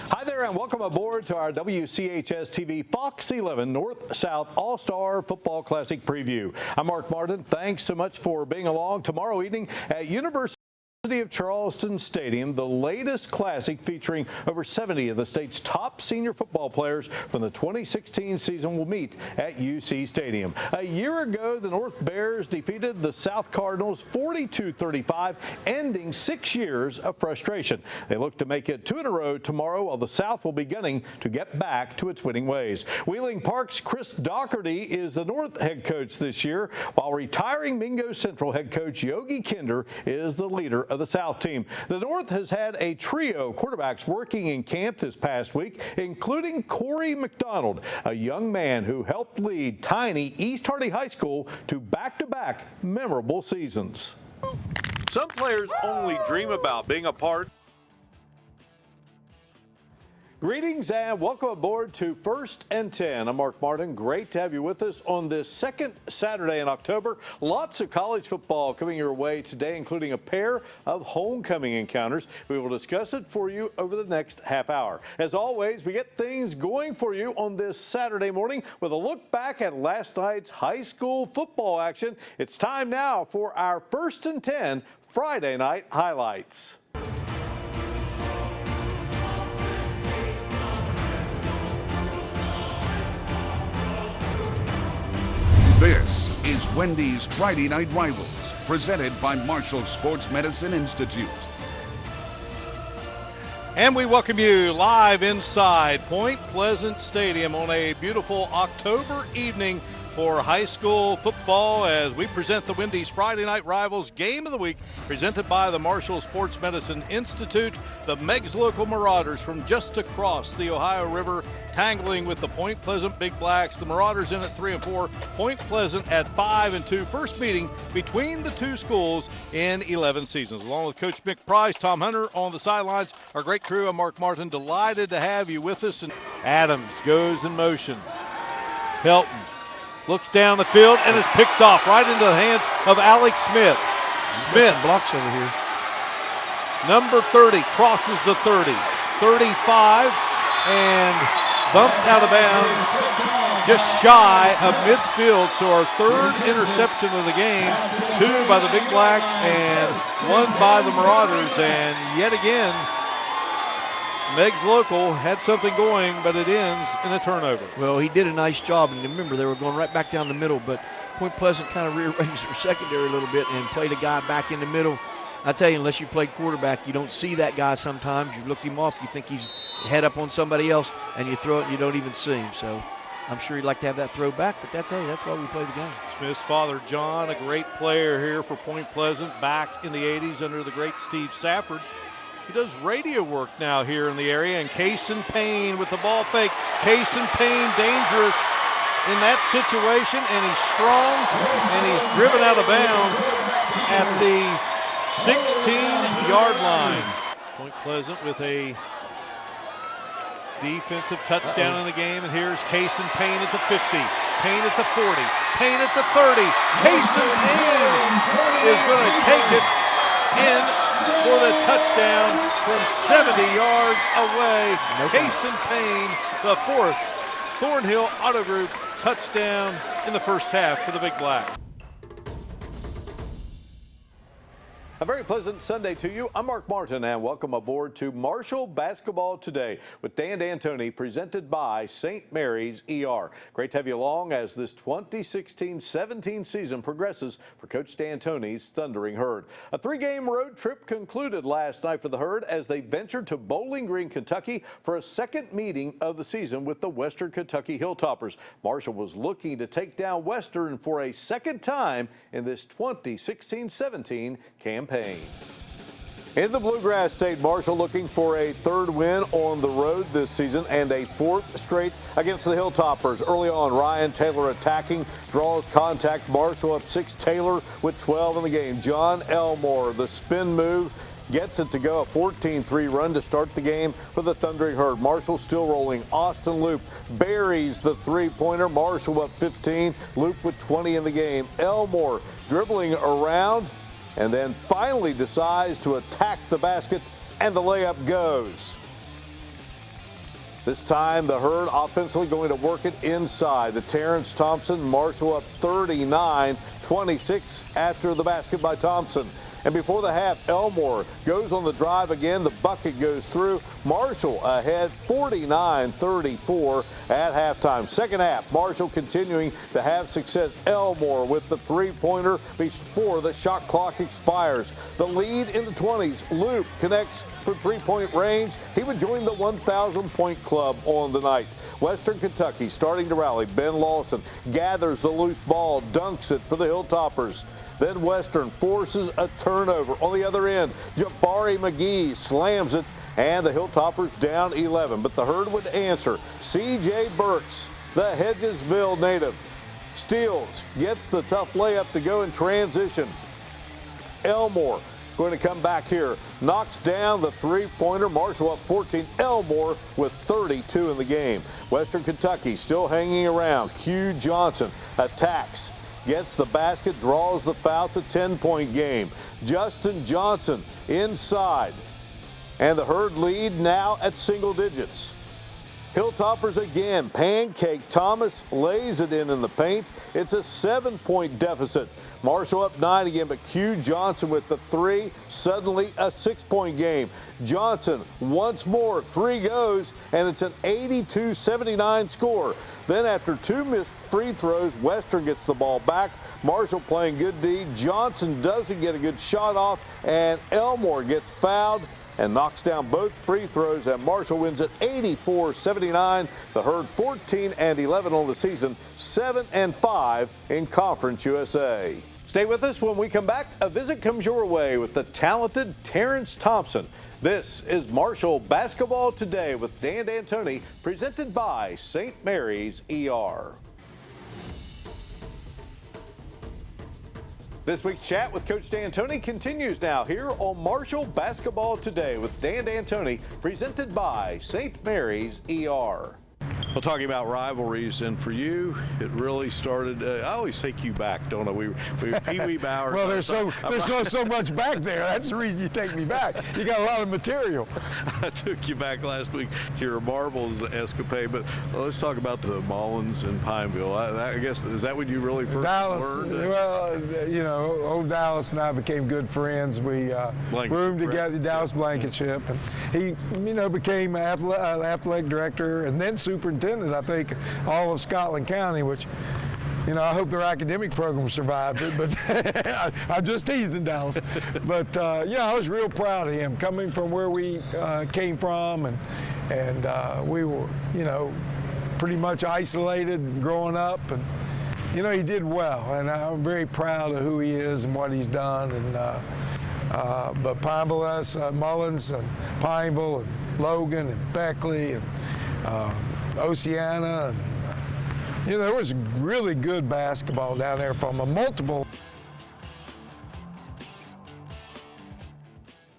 Hi there and welcome aboard to our WCHS-TV Fox 11 North-South All-Star Football Classic Preview. I'm Mark Martin. Thanks so much for being along. Tomorrow evening at University of Charleston Stadium, the latest classic featuring over 70 of the state's top senior football players from the 2016 season will meet at UC Stadium. A year ago, the North Bears defeated the South Cardinals 42-35, ending 6 years of frustration. They look to make it 2 in a row tomorrow, while the South will be gunning to get back to its winning ways. Wheeling Park's Chris Doherty is the North head coach this year, while retiring Mingo Central head coach Yogi Kinder is the leader of the South team. The North has had a trio of quarterbacks working in camp this past week, including Corey McDonald, a young man who helped lead tiny East Hardy High School to back-to-back memorable seasons. Some players only dream about being a part. Greetings and welcome aboard to First and 10. I'm Mark Martin. Great to have you with us on this second Saturday in October. Lots of college football coming your way today, including a pair of homecoming encounters. We will discuss it for you over the next half hour. As always, we get things going for you on this Saturday morning with a look back at last night's high school football action. It's time now for our First and 10 Friday night highlights. This is Wendy's Friday Night Rivals, presented by Marshall Sports Medicine Institute. And we welcome you live inside Point Pleasant Stadium on a beautiful October evening for high school football as we present the Wendy's Friday Night Rivals Game of the Week, presented by the Marshall Sports Medicine Institute. The Meigs local Marauders from just across the Ohio River tangling with the Point Pleasant Big Blacks. The Marauders in at 3-4, Point Pleasant at 5-2. First meeting between the two schools in 11 seasons. Along with Coach Mick Price, Tom Hunter on the sidelines, our great crew. I'm Mark Martin, delighted to have you with us. And Adams goes in motion. Pelton looks down the field and is picked off right into the hands of Alex Smith. Smith blocks over here. Number 30 crosses the 30, 35, and bumped out of bounds just shy of midfield. So our third interception of the game, 2 by the Big Blacks and 1 by the Marauders. And yet again, Meigs local had something going, but it ends in a turnover. Well, he did a nice job, and remember, they were going right back down the middle, but Point Pleasant kind of rearranged their secondary a little bit and played a guy back in the middle. I tell you, unless you played quarterback, you don't see that guy sometimes. You looked him off, you think he's head up on somebody else, and you throw it and you don't even see him. So I'm sure he'd like to have that throw back, but that's why we play the game. Smith's father, John, a great player here for Point Pleasant, back in the 80s under the great Steve Safford. He does radio work now here in the area, and Cason Payne with the ball fake. Cason Payne dangerous in that situation, and he's strong, and he's driven out of bounds at the 16-yard line. Point Pleasant with a defensive touchdown in the game, and here's Cason Payne at the 50, Payne at the 40, Payne at the 30. Cason Payne is going to take it in for the touchdown from 70 yards away. Cason Payne, the 4th Thornhill Auto Group touchdown in the first half for the Big Black. A very pleasant Sunday to you. I'm Mark Martin, and welcome aboard to Marshall Basketball Today with Dan D'Antoni, presented by St. Mary's ER. Great to have you along as this 2016-17 season progresses for Coach D'Antoni's Thundering Herd. A 3-game road trip concluded last night for the Herd as they ventured to Bowling Green, Kentucky for a second meeting of the season with the Western Kentucky Hilltoppers. Marshall was looking to take down Western for a second time in this 2016-17 campaign. In the Bluegrass State, Marshall looking for a 3rd win on the road this season and a 4th straight against the Hilltoppers. Early on, Ryan Taylor attacking, draws contact. Marshall up 6, Taylor with 12 in the game. John Elmore, the spin move, gets it to go, a 14-3 run to start the game for the Thundering Herd. Marshall still rolling. Austin Loop buries the 3-pointer. Marshall up 15, Loop with 20 in the game. Elmore dribbling around, and then finally decides to attack the basket, and the layup goes. This time the Herd offensively going to work it inside. The Terrence Thompson, Marshall up 39-26 after the basket by Thompson. And before the half, Elmore goes on the drive again. The bucket goes through. Marshall ahead 49-34 at halftime. Second half, Marshall continuing to have success. Elmore with the three-pointer before the shot clock expires. The lead in the 20s. Loop connects for three-point range. He would join the 1,000-point club on the night. Western Kentucky starting to rally. Ben Lawson gathers the loose ball, dunks it for the Hilltoppers. Then Western forces a turnover on the other end. Jabari McGee slams it, and the Hilltoppers down 11. But the Herd would answer. C.J. Burks, the Hedgesville native, steals, gets the tough layup to go in transition. Elmore going to come back here, knocks down the three-pointer. Marshall up 14. Elmore with 32 in the game. Western Kentucky still hanging around. Q Johnson attacks, gets the basket, draws the foul. It's a 10-point game. Justin Johnson inside. And the Herd lead now at single digits. Hilltoppers again. Pancake Thomas lays it in the paint. It's a 7-point deficit. Marshall up 9 again, but Q Johnson with the three. Suddenly a 6-point game. Johnson once more. Three goes, and it's an 82-79 score. Then after two missed free throws, Western gets the ball back. Marshall playing good D. Johnson doesn't get a good shot off, and Elmore gets fouled and knocks down both free throws, and Marshall wins at 84-79. The Herd 14-11 on the season, 7-5 in Conference USA. Stay with us. When we come back, a visit comes your way with the talented Terrence Thompson. This is Marshall Basketball Today with Dan D'Antoni, presented by St. Mary's ER. This week's chat with Coach D'Antoni continues now here on Marshall Basketball Today with Dan D'Antoni, presented by St. Mary's ER. Well, talking about rivalries, and for you, it really started. I always take you back, don't I? We Pee Wee Bowers. Well, there's so much back there. That's the reason you take me back. You got a lot of material. I took you back last week to your marbles escapade, but let's talk about the Mullins in Pineville. I guess, is that when you really first learned? Well, you know, old Dallas and I became good friends. We roomed together, Dallas Blankenship, and he, you know, became athletic director and then superintendent, I think, all of Scotland County, which, you know, I hope their academic program survived it, but I'm just teasing Dallas. But, yeah, I was real proud of him, coming from where we came from, and we were, you know, pretty much isolated growing up, and, you know, he did well, and I'm very proud of who he is and what he's done. And but Pineville, Mullins, and Pineville, and Logan, and Beckley, and Oceana, and you know, there was really good basketball down there from a multiple.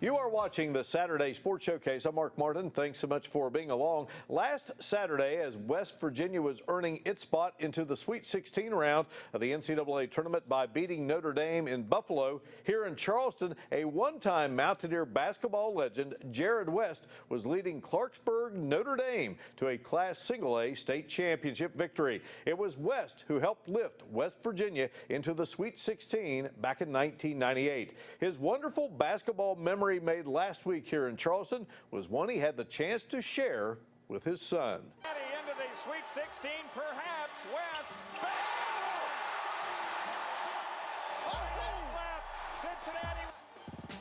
You are watching the Saturday Sports Showcase. I'm Mark Martin. Thanks so much for being along. Last Saturday, as West Virginia was earning its spot into the Sweet 16 round of the NCAA tournament by beating Notre Dame in Buffalo, here in Charleston, a one-time Mountaineer basketball legend, Jared West, was leading Clarksburg Notre Dame to a Class Single-A state championship victory. It was West who helped lift West Virginia into the Sweet 16 back in 1998. His wonderful basketball memory made last week here in Charleston was one he had the chance to share with his son. Into the Sweet 16, perhaps West.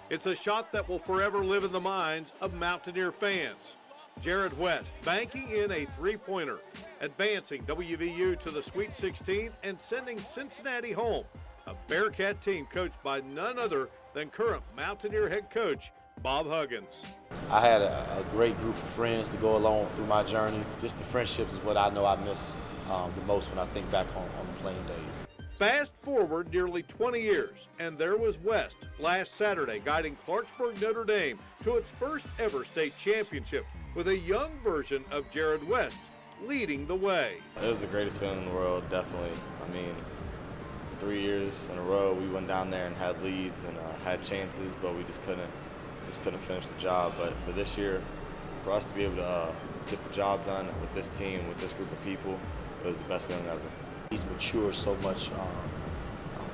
It's a shot that will forever live in the minds of Mountaineer fans. Jared West banking in a three-pointer, advancing WVU to the Sweet 16 and sending Cincinnati home. A Bearcat team coached by none other than current Mountaineer head coach Bob Huggins. I had a great group of friends to go along through my journey. Just the friendships is what I know I miss the most when I think back on the playing days. Fast forward nearly 20 years, and there was West last Saturday guiding Clarksburg Notre Dame to its first ever state championship with a young version of Jared West leading the way. It was the greatest feeling in the world, definitely. I mean, 3 years in a row we went down there and had leads and had chances, but we just couldn't finish the job. But for this year, for us to be able to get the job done with this team, with this group of people, it was the best feeling ever. He's matured so much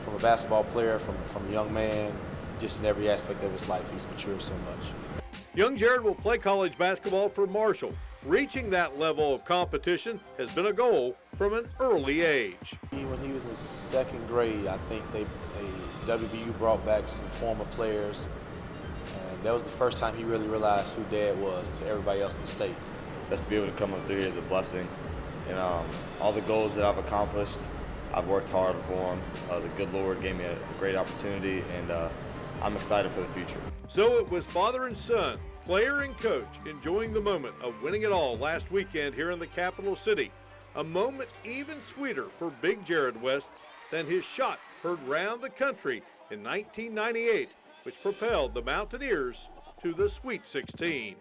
from a basketball player, from a young man, just in every aspect of his life. He's matured so much. Young Jared will play college basketball for Marshall. Reaching that level of competition has been a goal from an early age. When he was in second grade, I think WVU brought back some former players, and that was the first time he really realized who Dad was to everybody else in the state. Just to be able to come up through here is a blessing. And all the goals that I've accomplished, I've worked hard for them. The good Lord gave me a great opportunity, and I'm excited for the future. So it was father and son, player and coach, enjoying the moment of winning it all last weekend here in the capital city. A moment even sweeter for Big Jared West than his shot heard round the country in 1998, which propelled the Mountaineers to the Sweet 16.